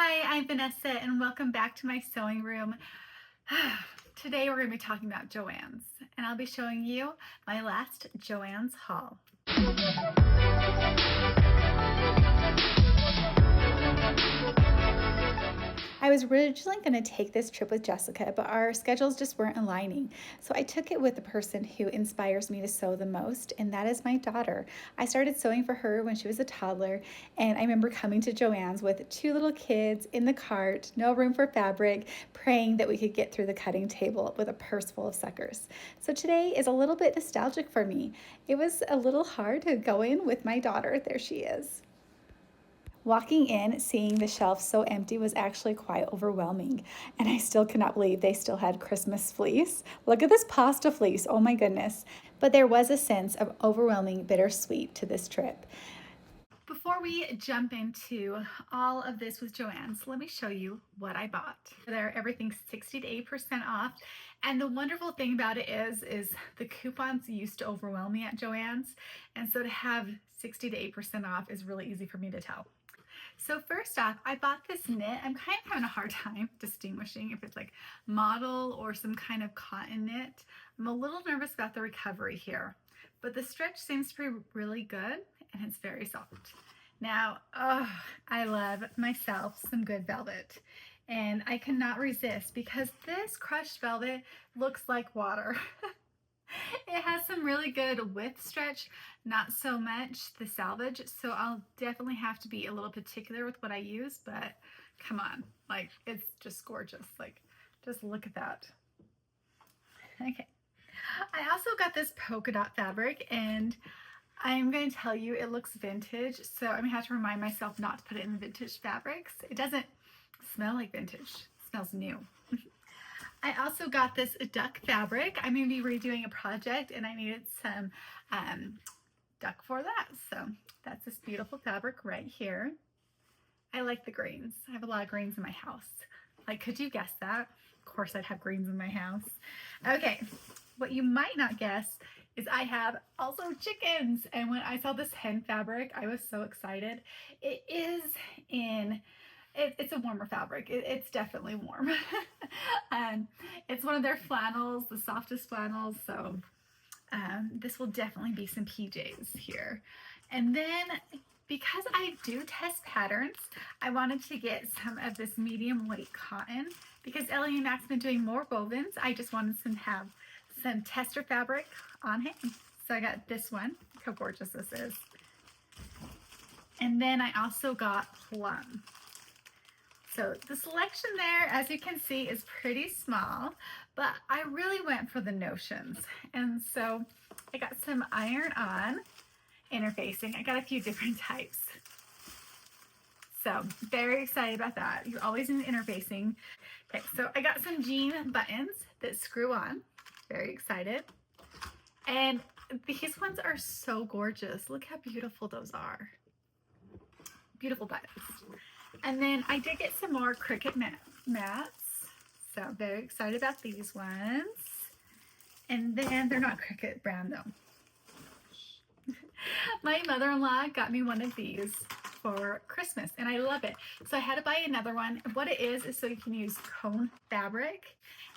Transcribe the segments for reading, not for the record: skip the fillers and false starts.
Hi, I'm Vanessa and welcome back to my sewing room. Today we're going to be talking about Joann's and I'll be showing you my last Joann's haul. I was originally going to take this trip with Jessica, but our schedules just weren't aligning. So I took it with the person who inspires me to sew the most, and that is my daughter. I started sewing for her when she was a toddler, and I remember coming to Joann's with two little kids in the cart, no room for fabric, praying that we could get through the cutting table with a purse full of suckers. So today is a little bit nostalgic for me. It was a little hard to go in with my daughter. There she is. Walking in, seeing the shelf so empty was actually quite overwhelming, and I still could not believe they still had Christmas fleece. Look at this pasta fleece, oh my goodness. But there was a sense of overwhelming bittersweet to this trip. Before we jump into all of this with Joann's, let me show you what I bought. There, everything's 60 to 80% off. And the wonderful thing about it is the coupons used to overwhelm me at Joann's. And so to have 60 to 8% off is really easy for me to tell. So first off, I bought this knit. I'm kind of having a hard time distinguishing if it's like model or some kind of cotton knit. I'm a little nervous about the recovery here, but the stretch seems to be really good and it's very soft. Now, I love myself some good velvet, and I cannot resist because this crushed velvet looks like water. It has some really good width stretch, not so much the selvage, so I'll definitely have to be a little particular with what I use, but come on, like it's just gorgeous. Like, just look at that. Okay. I also got this polka dot fabric, and I'm going to tell you it looks vintage, so I'm going to have to remind myself not to put it in the vintage fabrics. It doesn't smell like vintage, it smells new. I also got this duck fabric. I'm going to be redoing a project and I needed some duck for that. So that's this beautiful fabric right here. I like the greens. I have a lot of greens in my house. Like, could you guess that? Of course I'd have greens in my house. Okay, what you might not guess is I have also chickens. And when I saw this hen fabric, I was so excited. It is in it's a warmer fabric. It's definitely warm. It's one of their flannels, the softest flannels. So this will definitely be some PJs here. And then because I do test patterns, I wanted to get some of this medium weight cotton because Ellie and Max have been doing more wovens. I just wanted to have some tester fabric on hand. So I got this one. Look how gorgeous this is. And then I also got plum. So the selection there, as you can see, is pretty small, but I really went for the notions. And so I got some iron-on interfacing. I got a few different types. So very excited about that. You're always in interfacing. Okay, so I got some jean buttons that screw on. Very excited. And these ones are so gorgeous. Look how beautiful those are. Beautiful buttons. And then I did get some more Cricut mats. So I'm very excited about these ones. And then they're not Cricut brand though. My mother-in-law got me one of these for Christmas and I love it. So I had to buy another one. What it is so you can use cone fabric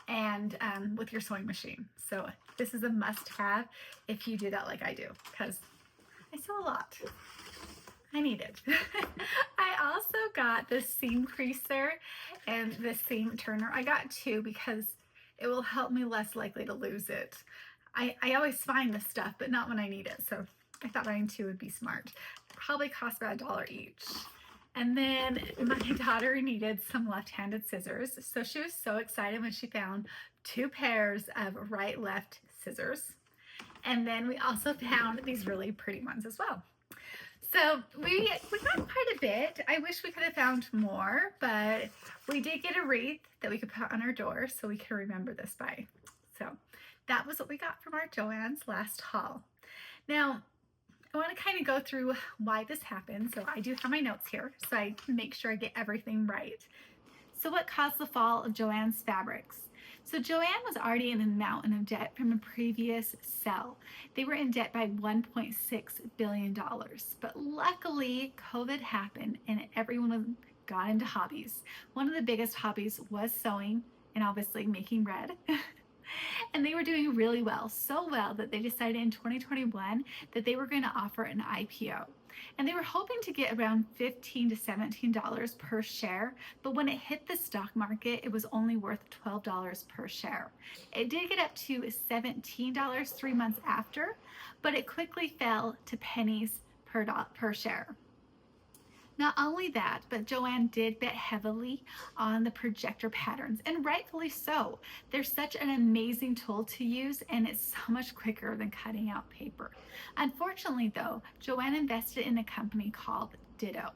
and with your sewing machine. So this is a must-have if you do that like I do, because I sew a lot. I need it. I also got this seam creaser and this seam turner. I got two because it will help me less likely to lose it. I always find this stuff, but not when I need it. So I thought buying two would be smart. Probably cost about $1 each. And then my daughter needed some left-handed scissors. So she was so excited when she found two pairs of right-left scissors. And then we also found these really pretty ones as well. So we got quite a bit. I wish we could have found more, but we did get a wreath that we could put on our door so we could remember this by. So that was what we got from our Joann's last haul. Now, I want to kind of go through why this happened. So I do have my notes here, so I make sure I get everything right. So what caused the fall of Joann's fabrics? So Joann was already in a mountain of debt from a previous sell. They were in debt by $1.6 billion, but luckily COVID happened and everyone was got into hobbies. One of the biggest hobbies was sewing and obviously making bread. And they were doing really well, so well that they decided in 2021 that they were going to offer an IPO. And they were hoping to get around $15 to $17 per share, but when it hit the stock market, it was only worth $12 per share. It did get up to $17 3 months after, but it quickly fell to pennies per share. Not only that, but Joann did bet heavily on the projector patterns, and rightfully so. They're such an amazing tool to use, and it's so much quicker than cutting out paper. Unfortunately, though, Joann invested in a company called Ditto,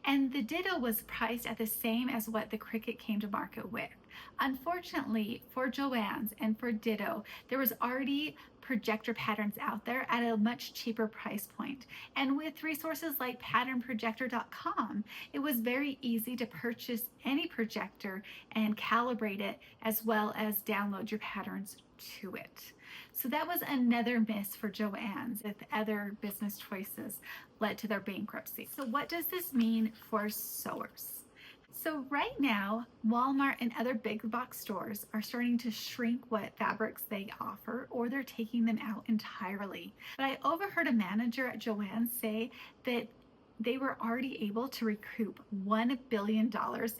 and the Ditto was priced at the same as what the Cricut came to market with. Unfortunately, for Joann's and for Ditto, there was already projector patterns out there at a much cheaper price point. And with resources like patternprojector.com, it was very easy to purchase any projector and calibrate it, as well as download your patterns to it. So that was another miss for Joann's, if other business choices led to their bankruptcy. So what does this mean for sewers? So right now, Walmart and other big box stores are starting to shrink what fabrics they offer, or they're taking them out entirely. But I overheard a manager at Joann say that they were already able to recoup $1 billion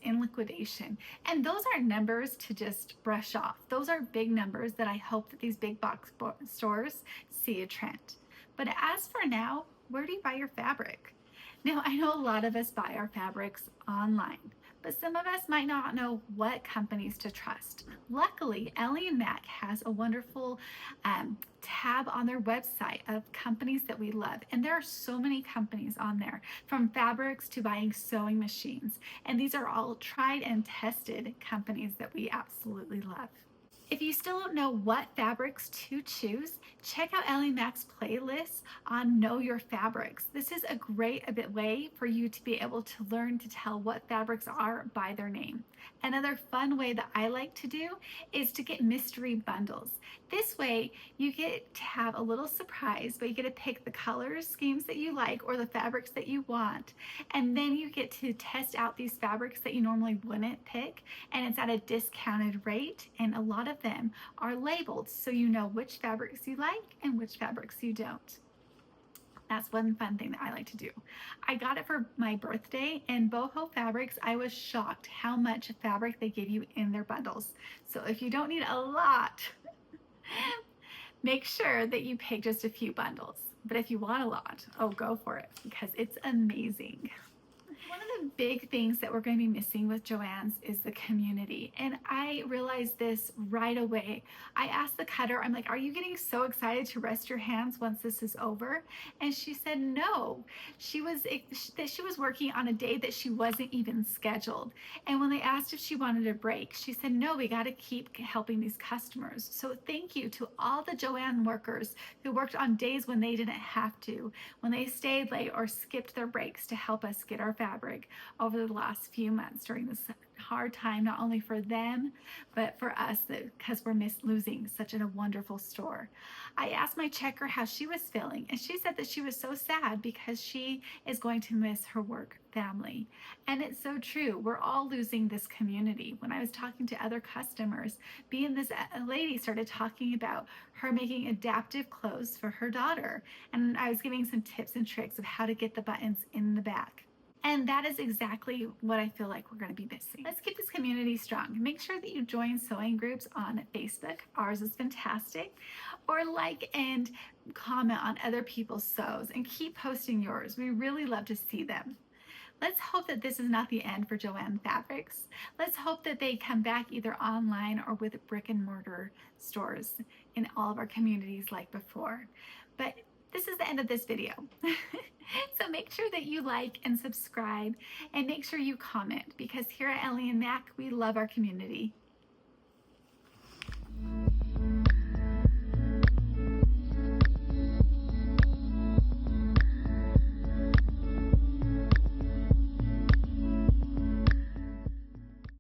in liquidation. And those aren't numbers to just brush off. Those are big numbers that I hope that these big box stores see a trend. But as for now, where do you buy your fabric? Now, I know a lot of us buy our fabrics online, but some of us might not know what companies to trust. Luckily, Ellie and Mac has a wonderful tab on their website of companies that we love. And there are so many companies on there, from fabrics to buying sewing machines. And these are all tried and tested companies that we absolutely love. If you still don't know what fabrics to choose, check out Ellie Mac's playlist on Know Your Fabrics. This is a great way for you to be able to learn to tell what fabrics are by their name. Another fun way that I like to do is to get mystery bundles. This way you get to have a little surprise, but you get to pick the colors, schemes that you like, or the fabrics that you want. And then you get to test out these fabrics that you normally wouldn't pick, and it's at a discounted rate, and a lot of them are labeled so you know which fabrics you like and which fabrics you don't. That's one fun thing that I like to do. I got it for my birthday, and Boho Fabrics, I was shocked how much fabric they give you in their bundles. So if you don't need a lot, make sure that you pick just a few bundles. But if you want a lot, oh, go for it, because it's amazing. One of the big things that we're going to be missing with Joann's is the community. And I realized this right away. I asked the cutter, I'm like, are you getting so excited to rest your hands once this is over? And she said no. She was working on a day that she wasn't even scheduled. And when they asked if she wanted a break, she said, no, we got to keep helping these customers. So thank you to all the Joann workers who worked on days when they didn't have to, when they stayed late or skipped their breaks to help us get our fabric over the last few months during this hard time, not only for them, but for us, because we're losing such a wonderful store. I asked my checker how she was feeling, and she said that she was so sad because she is going to miss her work family. And it's so true. We're all losing this community. When I was talking to other customers, this lady started talking about her making adaptive clothes for her daughter, and I was giving some tips and tricks of how to get the buttons in the back. And that is exactly what I feel like we're going to be missing. Let's keep this community strong. Make sure that you join sewing groups on Facebook. Ours is fantastic. Or like and comment on other people's sews, and keep posting yours. We really love to see them. Let's hope that this is not the end for Joann Fabrics. Let's hope that they come back either online or with brick and mortar stores in all of our communities like before. But this is the end of this video. So make sure that you like and subscribe, and make sure you comment, because here at Ellie and Mac, we love our community.